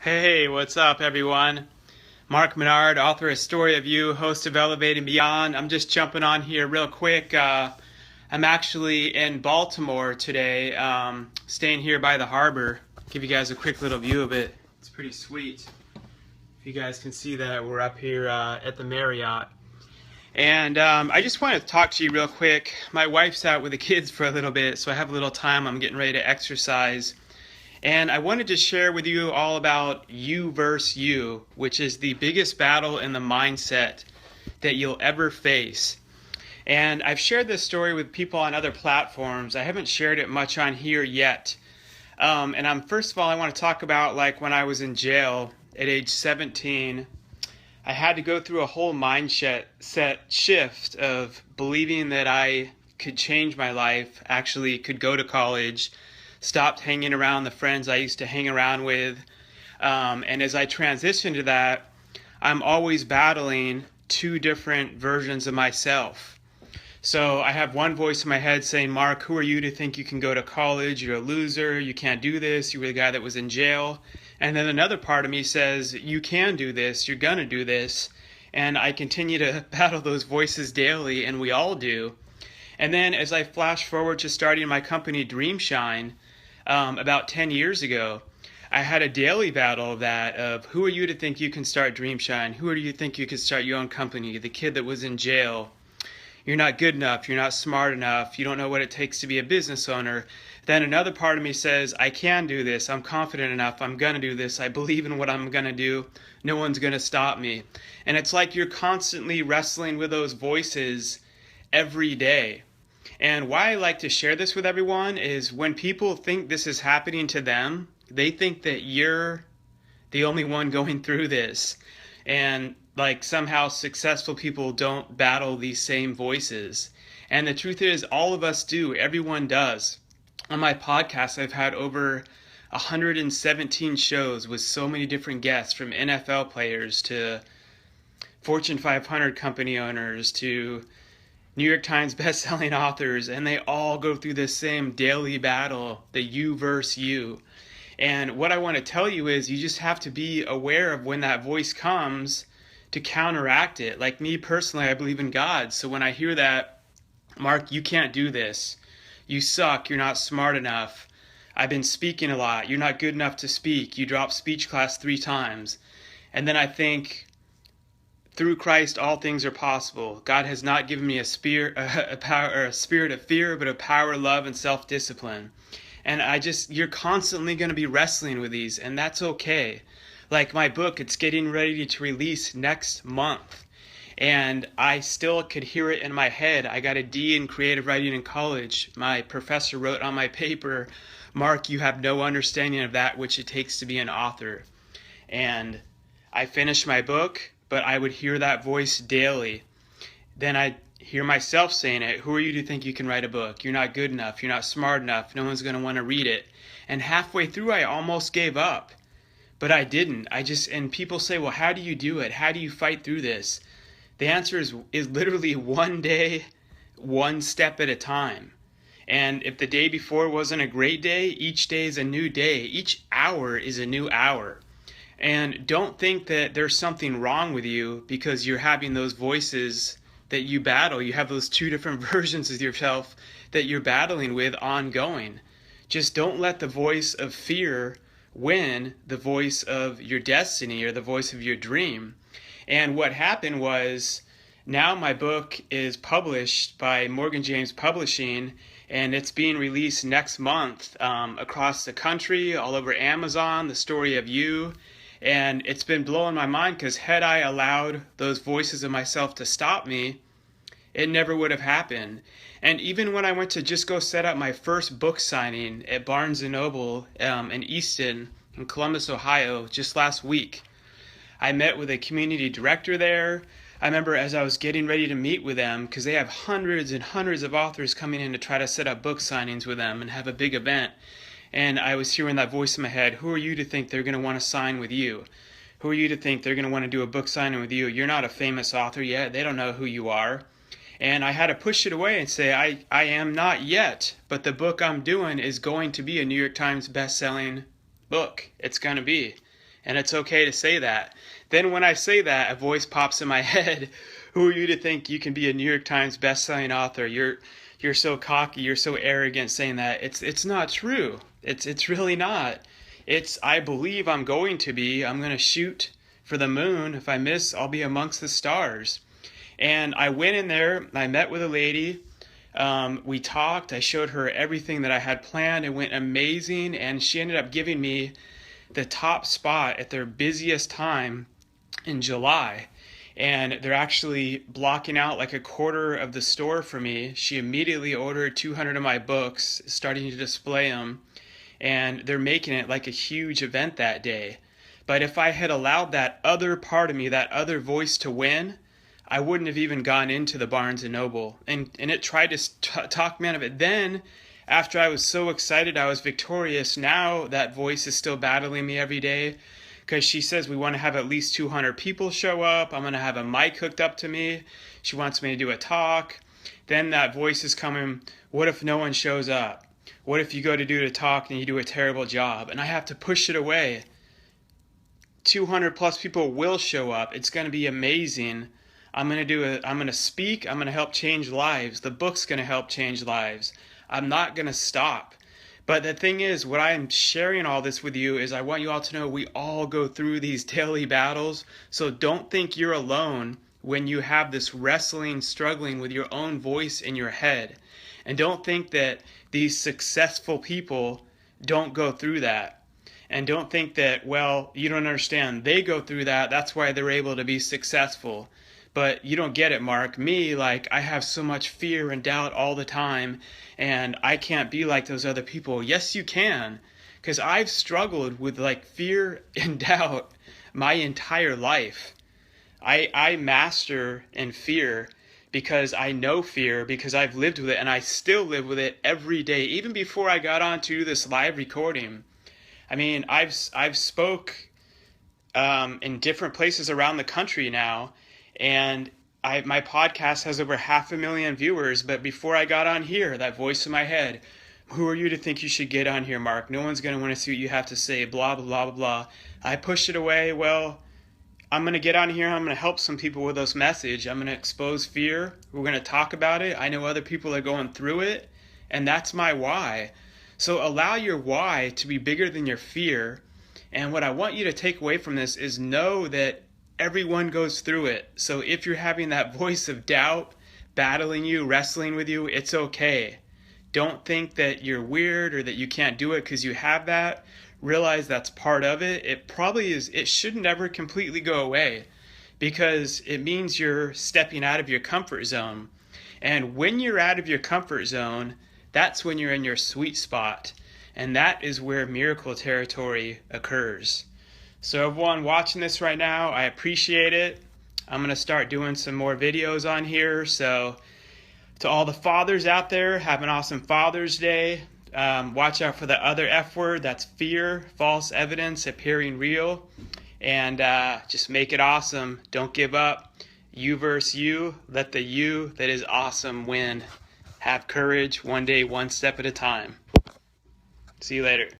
Hey, what's up, everyone? Mark Minard, author of Story of You, host of Elevate and Beyond. I'm just jumping on here real quick. I'm actually in Baltimore today, staying here by the harbor. Give you guys a quick little view of it. It's pretty sweet. If you guys can see that, we're up here at the Marriott. And I just want to talk to you real quick. My wife's out with the kids for a little bit, so I have a little time. I'm getting ready to exercise. And I wanted to share with you all about you versus you, which is the biggest battle in the mindset that you'll ever face. And I've shared this story with people on other platforms. I haven't shared it much on here yet. First of all, I want to talk about like when I was in jail at age 17. I had to go through a whole mindset shift of believing that I could change my life, actually could go to college, stopped hanging around the friends I used to hang around with. And as I transition to that, I'm always battling two different versions of myself. So I have one voice in my head saying, Mark, who are you to think you can go to college? You're a loser. You can't do this. You were the guy that was in jail. And then another part of me says, you can do this. You're going to do this. And I continue to battle those voices daily, and we all do. And then as I flash forward to starting my company, Dreamshine, about 10 years ago, I had a daily battle of that, of who are you to think you can start Dreamshine? Who do you think you can start your own company? The kid that was in jail. You're not good enough. You're not smart enough. You don't know what it takes to be a business owner. Then another part of me says, I can do this. I'm confident enough. I'm going to do this. I believe in what I'm going to do. No one's going to stop me. And it's like you're constantly wrestling with those voices every day. And why I like to share this with everyone is when people think this is happening to them, they think that you're the only one going through this. And like somehow successful people don't battle these same voices. And the truth is, all of us do. Everyone does. On my podcast, I've had over 117 shows with so many different guests, from NFL players to Fortune 500 company owners to New York Times best-selling authors, and they all go through this same daily battle, the you versus you. And what I want to tell you is you just have to be aware of when that voice comes to counteract it. Like me personally, I believe in God. So when I hear that, Mark, you can't do this. You suck. You're not smart enough. I've been speaking a lot. You're not good enough to speak. You dropped speech class 3 times. And then I think, through Christ, all things are possible. God has not given me a spirit of fear, but of power, love, and self-discipline. And you're constantly going to be wrestling with these, and that's okay. Like my book, it's getting ready to release next month. And I still could hear it in my head. I got a D in creative writing in college. My professor wrote on my paper, Mark, you have no understanding of that which it takes to be an author. And I finished my book, but I would hear that voice daily. Then I'd hear myself saying it. Who are you to think you can write a book? You're not good enough. You're not smart enough. No one's going to want to read it. And halfway through, I almost gave up. But I didn't. And people say, well, how do you do it? How do you fight through this? The answer is literally one day, one step at a time. And if the day before wasn't a great day, each day is a new day. Each hour is a new hour. And don't think that there's something wrong with you because you're having those voices that you battle. You have those two different versions of yourself that you're battling with ongoing. Just don't let the voice of fear win the voice of your destiny or the voice of your dream. And what happened was, now my book is published by Morgan James Publishing, and it's being released next month across the country, all over Amazon, The Story of You. And it's been blowing my mind because had I allowed those voices of myself to stop me, it never would have happened. And even when I went to just go set up my first book signing at Barnes & Noble in Easton, in Columbus, Ohio, just last week, I met with a community director there. I remember as I was getting ready to meet with them, because they have hundreds and hundreds of authors coming in to try to set up book signings with them and have a big event. And I was hearing that voice in my head, who are you to think they're going to want to sign with you? Who are you to think they're going to want to do a book signing with you? You're not a famous author yet. They don't know who you are. And I had to push it away and say, I am not yet, but the book I'm doing is going to be a New York Times best-selling book. It's going to be. And it's okay to say that. Then when I say that, a voice pops in my head. Who are you to think you can be a New York Times best-selling author? You're so cocky, you're so arrogant saying that. It's not true. It's really not. I believe I'm going to be. I'm going to shoot for the moon. If I miss, I'll be amongst the stars. And I went in there, I met with a lady. We talked. I showed her everything that I had planned. It went amazing, and she ended up giving me the top spot at their busiest time in July. And they're actually blocking out like a quarter of the store for me. She immediately ordered 200 of my books, starting to display them, and they're making it like a huge event that day. But if I had allowed that other part of me, that other voice to win, I wouldn't have even gone into the Barnes & Noble. And it tried to talk me out of it. Then, after I was so excited I was victorious, now that voice is still battling me every day because she says we want to have at least 200 people show up. I'm going to have a mic hooked up to me. She wants me to do a talk. Then that voice is coming, what if no one shows up? What if you go to do the talk and you do a terrible job? And I have to push it away. 200 plus people will show up. It's going to be amazing. I'm going to speak. I'm going to help change lives. The book's going to help change lives. I'm not going to stop. But the thing is, what I'm sharing all this with you is I want you all to know we all go through these daily battles. So don't think you're alone when you have this wrestling, struggling with your own voice in your head. And don't think that these successful people don't go through that. And don't think that, well, you don't understand. They go through that. That's why they're able to be successful. But you don't get it, Mark. Me, like, I have so much fear and doubt all the time, and I can't be like those other people. Yes, you can, because I've struggled with, like, fear and doubt my entire life. I master in fear because I know fear, because I've lived with it, and I still live with it every day, even before I got on to this live recording. I mean, I've spoke in different places around the country now, and my podcast has over 500,000 viewers, but before I got on here, that voice in my head, who are you to think you should get on here, Mark? No one's going to want to see what you have to say, blah, blah, blah, blah. I pushed it away. Well, I'm going to get on here. I'm going to help some people with this message. I'm going to expose fear. We're going to talk about it. I know other people are going through it, and that's my why. So allow your why to be bigger than your fear. And what I want you to take away from this is know that everyone goes through it. So if you're having that voice of doubt battling you, wrestling with you, it's okay. Don't think that you're weird or that you can't do it because you have that. Realize that's part of it. It probably is. It should never completely go away because it means you're stepping out of your comfort zone. And when you're out of your comfort zone, that's when you're in your sweet spot. And that is where miracle territory occurs. So everyone watching this right now, I appreciate it. I'm going to start doing some more videos on here. So to all the fathers out there, have an awesome Father's Day. Watch out for the other F word. That's fear, false evidence appearing real. And just make it awesome. Don't give up. You versus you. Let the you that is awesome win. Have courage. One day, one step at a time. See you later.